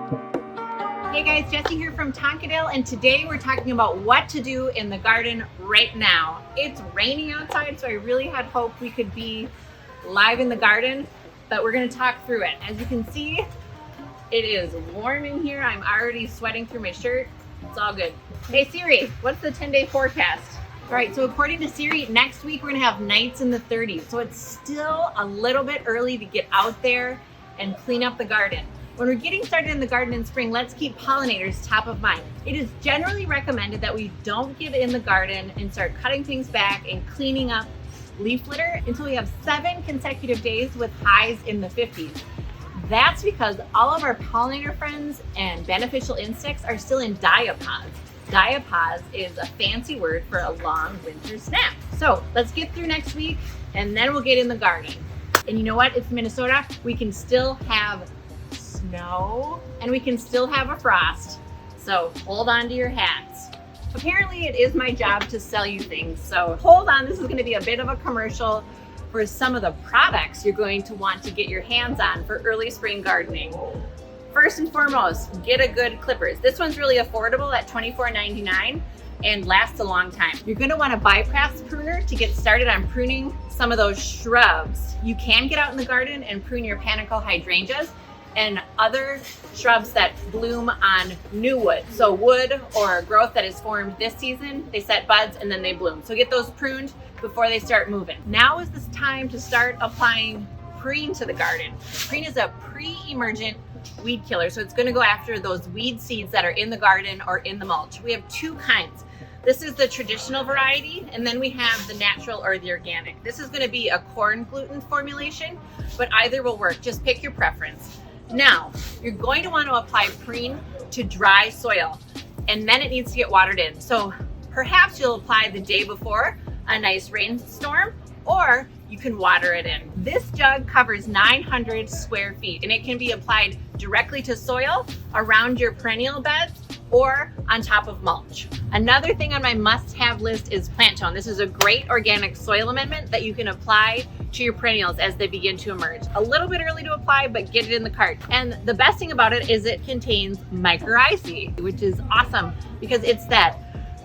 Hey guys, Jessie here from Tonkadale, and today we're talking about what to do in the garden right now. It's raining outside, so I really had hoped we could be live in the garden, but we're going to talk through it. As you can see, it is warm in here. I'm already sweating through my shirt. It's all good. Hey Siri, what's the 10-day forecast? All right, so according to Siri, next week we're going to have nights in the 30s, so it's still a little bit early to get out there and clean up the garden. When we're getting started in the garden in spring, let's keep pollinators top of mind. It is generally recommended that we don't get in the garden and start cutting things back and cleaning up leaf litter until we have 7 consecutive days with highs in the 50s. That's because all of our pollinator friends and beneficial insects are still in diapause. Diapause is a fancy word for a long winter snap. So let's get through next week and then we'll get in the garden. And you know what? It's Minnesota. We can still have snow and we can still have a frost, so hold on to your hats. Apparently it is my job to sell you things, so hold on. This is going to be a bit of a commercial for some of the products you're going to want to get your hands on for early spring gardening. First and foremost, get a good clippers. This one's really affordable at $24.99 and lasts a long time. You're going to want a bypass pruner to get started on pruning some of those shrubs. You can get out in the garden and prune your panicle hydrangeas and other shrubs that bloom on new wood. So wood or growth that is formed this season, they set buds and then they bloom. So get those pruned before they start moving. Now is this time to start applying preen to the garden. Preen is a pre-emergent weed killer, so it's going to go after those weed seeds that are in the garden or in the mulch. We have 2 kinds. This is the traditional variety, and then we have the natural or the organic. This is going to be a corn gluten formulation, but either will work. Just pick your preference. Now, you're going to want to apply preen to dry soil, and then it needs to get watered in. So perhaps you'll apply the day before a nice rainstorm, or you can water it in. This jug covers 900 square feet, and it can be applied directly to soil around your perennial beds or on top of mulch. Another thing on my must-have list is plant tone. This is a great organic soil amendment that you can apply to your perennials as they begin to emerge. A little bit early to apply, but get it in the cart. And the best thing about it is it contains mycorrhizae, which is awesome because it's that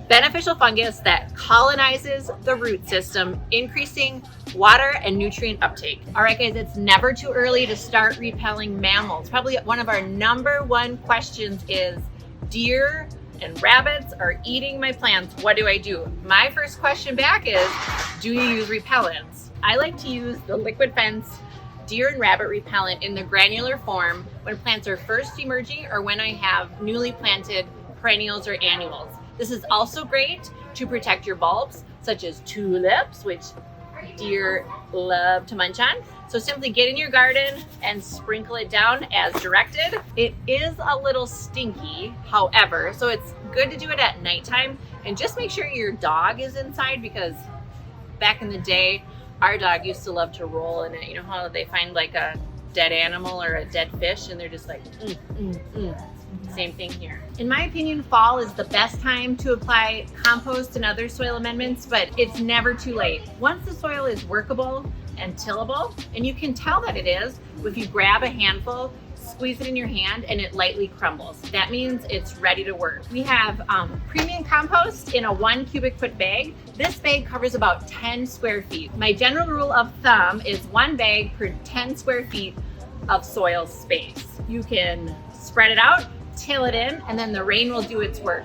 beneficial fungus that colonizes the root system, increasing water and nutrient uptake. All right, guys, it's never too early to start repelling mammals. Probably one of our #1 questions is, deer and rabbits are eating my plants. What do I do? My first question back is, do you use repellents? I like to use the Liquid Fence deer and rabbit repellent in the granular form when plants are first emerging or when I have newly planted perennials or annuals. This is also great to protect your bulbs, such as tulips, which deer love to munch on. So simply get in your garden and sprinkle it down as directed. It is a little stinky, however, so it's good to do it at nighttime, and just make sure your dog is inside, because back in the day, our dog used to love to roll in it. You know how they find like a dead animal or a dead fish and they're just like, Same thing here. In my opinion, fall is the best time to apply compost and other soil amendments, but it's never too late. Once the soil is workable and tillable, and you can tell that it is if you grab a handful, squeeze it in your hand, and it lightly crumbles. That means it's ready to work. We have premium compost in a 1 cubic foot bag. This bag covers about 10 square feet. My general rule of thumb is 1 bag per 10 square feet of soil space. You can spread it out, till it in, and then the rain will do its work.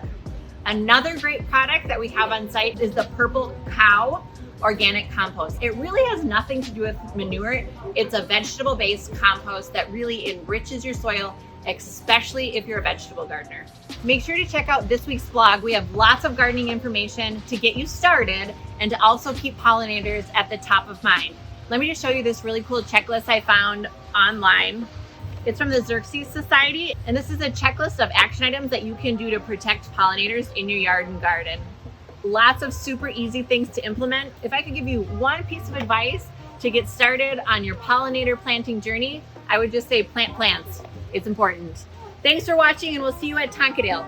Another great product that we have on site is the Purple Cow organic compost. It really has nothing to do with manure. It's a vegetable-based compost that really enriches your soil, especially if you're a vegetable gardener. Make sure to check out this week's blog. We have lots of gardening information to get you started and to also keep pollinators at the top of mind. Let me just show you this really cool checklist I found online. It's from the Xerxes Society, and this is a checklist of action items that you can do to protect pollinators in your yard and garden. Lots of super easy things to implement. If I could give you one piece of advice to get started on your pollinator planting journey, I would just say plant plants. It's important. Thanks for watching, and we'll see you at Tonkadale.